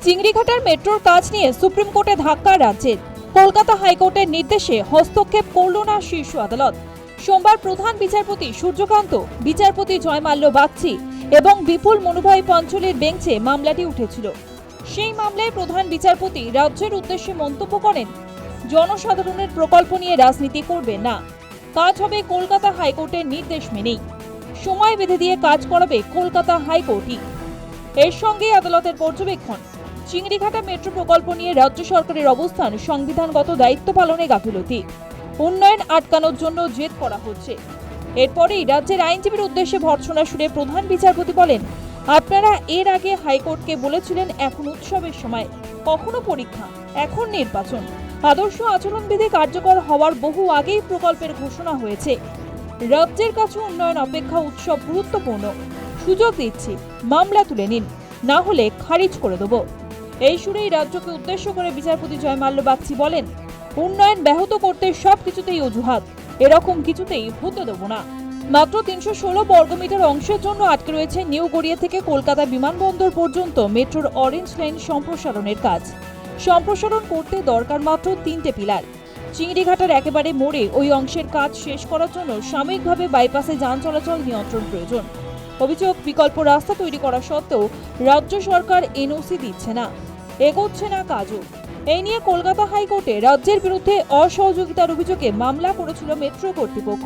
চিংড়িঘাটার মেট্রোর কাজ নিয়ে সুপ্রিম কোর্টে ধাক্কা রাজ্যের। কলকাতা হাইকোর্টের নির্দেশে হস্তক্ষেপ করল না শীর্ষ আদালত। সোমবার প্রধান বিচারপতি সূর্যকান্ত, বিচারপতি জয়মাল্য বাগচি এবং বিপুল মনুভাই পঞ্চলের বেঞ্চে মামলাটি উঠেছিল। সেই মামলায় প্রধান বিচারপতি রাজ্যের উদ্দেশ্যে মন্তব্য করেন, জনসাধারণের প্রকল্প নিয়ে রাজনীতি করবে না, কাজ হবে কলকাতা হাইকোর্টের নির্দেশ মেনেই, সময় বেঁধে দিয়ে কাজ করাবে কলকাতা হাইকোর্টই। এর সঙ্গে আদালতের পর্যবেক্ষণ, চিংড়িঘাটা মেট্রো প্রকল্প নিয়ে রাজ্য সরকারের অবস্থান সংবিধানগত দায়িত্ব পালনে গাফিলতি, উন্নয়ন আটকানোর জন্য জেদ করা হচ্ছে। এরপরেই রাজ্যের আইনজীবীর উদ্দেশ্যে ভর্ৎসনা সুরে প্রধান বিচারপতি বলেন, আপনারা এর আগে হাইকোর্টকে বলেছিলেন এখন উৎসবের সময়, কখনো পরীক্ষা, এখন নির্বাচন। আদর্শ আচরণবিধি কার্যকর হওয়ার বহু আগেই প্রকল্পের ঘোষণা হয়েছে। রাজ্যের কাছে উন্নয়ন অপেক্ষা উৎসব গুরুত্বপূর্ণ। সুযোগ দিচ্ছি, মামলা তুলে নিন, না হলে খারিজ করে দেব। এই সুরেই রাজ্যকে উদ্দেশ্য করে বিচারপতি জয়মাল্য বাগচি বলেন, উন্নয়ন ব্যাহত করতে সবকিছুতেই অজুহাত, এরকম কিছুতেই হতে দেব না। মাত্র 316 বর্গমিটার অংশের জন্য আটকে রয়েছে নিউ গড়িয়া থেকে কলকাতা বিমানবন্দর পর্যন্ত মেট্রোর অরেঞ্জ লাইন সম্প্রসারণের কাজ। সম্প্রসারণ করতে দরকার মাত্র 3টে পিলার। চিংড়িঘাটার একেবারে মোড়ে ওই অংশের কাজ শেষ করার জন্য সাময়িকভাবে বাইপাসে যান চলাচল নিয়ন্ত্রণ প্রয়োজন। অভিযোগ, বিকল্প রাস্তা তৈরি করা সত্ত্বেও রাজ্য সরকার এনওসি দিচ্ছে না, এগোচ্ছে না কাজও। এই নিয়ে কলকাতা হাইকোর্টে রাজ্যের বিরুদ্ধে অসহযোগিতার অভিযোগে মামলা করেছিল মেট্রো কর্তৃপক্ষ।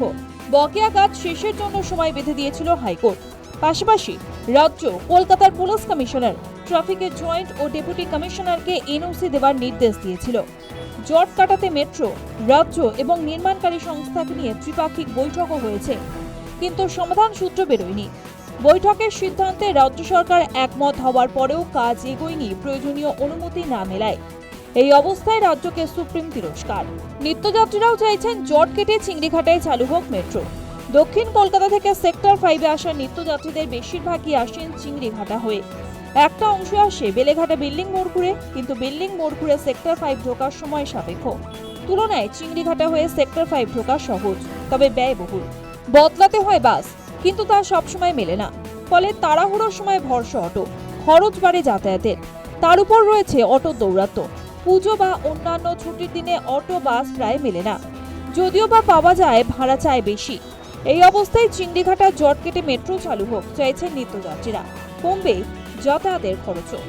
বকেয়া কাজ শেষের জন্য সময় বেঁধে দিয়েছিল হাইকোর্ট। পাশাপাশি রাজ্য কলকাতার পুলিশ কমিশনার, ট্রাফিকের জয়েন্ট ও ডেপুটি কমিশনারকে এনওসি দেওয়ার নির্দেশ দিয়েছিল। জট কাটাতে মেট্রো, রাজ্য এবং নির্মাণকারী সংস্থাকে নিয়ে ত্রিপাক্ষিক বৈঠকও হয়েছে, কিন্তু সমাধান সূত্র বেরোয়নি। বৈঠকের সিদ্ধান্তে রাজ্য সরকার একমত হওয়ার পরেও কাজ এগোয়নি প্রয়োজনীয় অনুমতি না মেলায়। এই অবস্থায় রাজ্যকে সুপ্রিম তিরস্কার। নিত্যযাত্রীরাও চাইছেন জট কেটে চিংড়িঘাটায় চালু হোক মেট্রো। দক্ষিণ কলকাতা থেকে সেক্টর 5-এ আসা নিত্যযাত্রীদের বেশিরভাগই আসেন চিংড়িঘাটা হয়ে। একটা অংশ আসে বেলেঘাটা বিল্ডিং মোড় ঘুরে, কিন্তু বিল্ডিং মোড় ঘুরে সেক্টর 5 ঢোকার সময় সাপেক্ষ তুলনায় চিংড়িঘাটা হয়ে সেক্টর 5 ঢোকা সহজ, তবে ব্যয়বহুল। বদলাতে হয় বাস, কিন্তু তা সবসময় মেলে না। ফলে তাড়াহুড়োর সময় ভরসা অটো, খরচ বাড়ে যাতায়াতের। তার উপর রয়েছে অটো দৌরাত্ম্য। পুজো বা অন্যান্য ছুটির দিনে অটো বাস প্রায় মেলে না, যদিও বা পাওয়া যায় ভাড়া চায় বেশি। এই অবস্থায় চিংড়িঘাটা জট কেটে মেট্রো চালু হোক চাইছেন নিত্যযাত্রীরা, কমবে যাতায়াতের খরচও।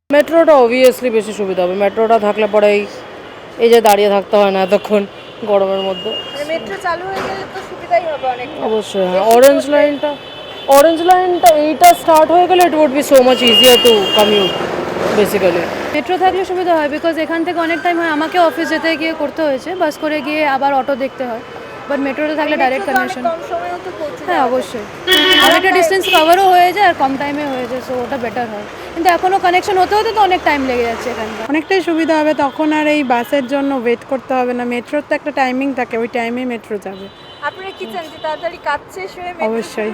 মেট্রোটা অবভিয়াসলি বেশি সুবিধা হবে। মেট্রোটা থাকলে পরে এই যে দাঁড়িয়ে থাকতে হয় না এতক্ষণ গরমের মধ্যে। মেট্রো চালু হয়ে গেলে তো সুবিধাই হবে অনেক। অবশ্যই হ্যাঁ, অরেঞ্জ লাইনটা এইটা স্টার্ট হয়ে গেলে it would be so much easier to commute basically. Metro থাকলে সুবিধা হয়, বিকজ এখান থেকে অনেক টাইম হয় আমাকে অফিস যেতে গিয়ে করতে হয়েছে, বাস করে গিয়ে আবার অটো দেখতে হয়। বাট মেট্রোতে থাকলে ডাইরেক্ট কানেকশন। হ্যাঁ অবশ্যই, অনেকটা ডিস্টেন্স কভারও হয়ে যায় আর কম টাইমে হয়ে যায়, সো ওটা বেটার হয়। কিন্তু এখনও কানেকশন হতে হতে তো অনেক টাইম লেগে যাচ্ছে এখানে। অনেকটাই সুবিধা হবে, তখন আর এই বাসের জন্য ওয়েট করতে হবে না। মেট্রোর তো একটা টাইমিং থাকে, ওই টাইমে মেট্রো যাবে। আপনারা কি চান যে তাড়াতাড়ি কাজ শেষ হয়ে অবশ্যই।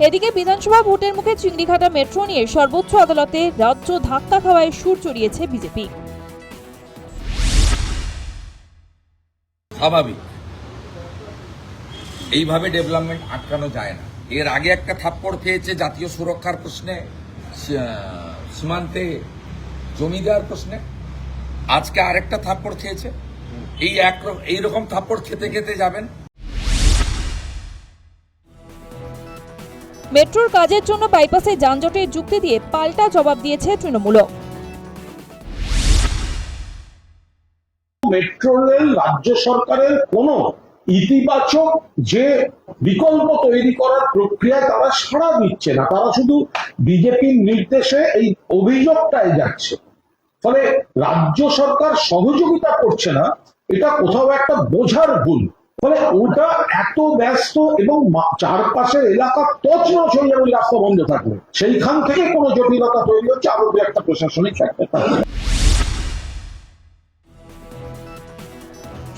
এদিকে বিধানসভা ভোটের মুখে চিংড়িঘাটা মেট্রো নিয়ে সর্বোচ্চ আদালতে রাজ্য ধাক্কা খাওয়ায় সুর চড়িয়েছে বিজেপি। স্বাভাবিক, এইভাবে ডেভেলপমেন্ট আটকানো যায় না। এর আগে একটা থাপ্পড় খেয়েছে জাতীয় সুরক্ষার প্রশ্নে, সীমান্তে জমি দেওয়ার প্রশ্নে, আজকে আরেকটা থাপ্পড় খেয়েছে। এইরকম থাপ্পড় খেতে খেতে যাবেন। মেট্রোর কাজের জন্য বাইপাসে যানজটের যুক্তি দিয়ে পাল্টা জবাব দিয়েছে তৃণমূল। মেট্রো রেল রাজ্য সরকারের কোনো ইতিবাচক যে বিকল্প তৈরি করার প্রক্রিয়ায় তারা সাড়া দিচ্ছে না, তারা শুধু বিজেপির নির্দেশে এই অভিযোগটায় যাচ্ছে। ফলে রাজ্য সরকার সহযোগিতা করছে না, এটা কোথাও একটা বোঝার ভুল। ফলে ওটা এত ব্যস্ত এবং চারপাশের এলাকা তছনছ হয়ে যাবে রাস্তা বন্ধ থাকলে, সেইখান থেকে কোনো জটিলতা তৈরি হচ্ছে, আরো একটা প্রশাসনিক ফ্যাক্টর থাকবে।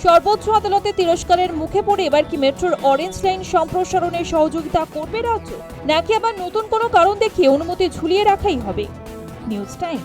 সর্বোচ্চ আদালতে তিরস্কারের মুখে পড়ে এবার কি মেট্রোর অরেঞ্জ লাইন সম্প্রসারণে সহযোগিতা করবে রাজ্য, নাকি আবার নতুন কোনো কারণ দেখিয়ে অনুমতি ঝুলিয়ে রাখাই হবে? News time.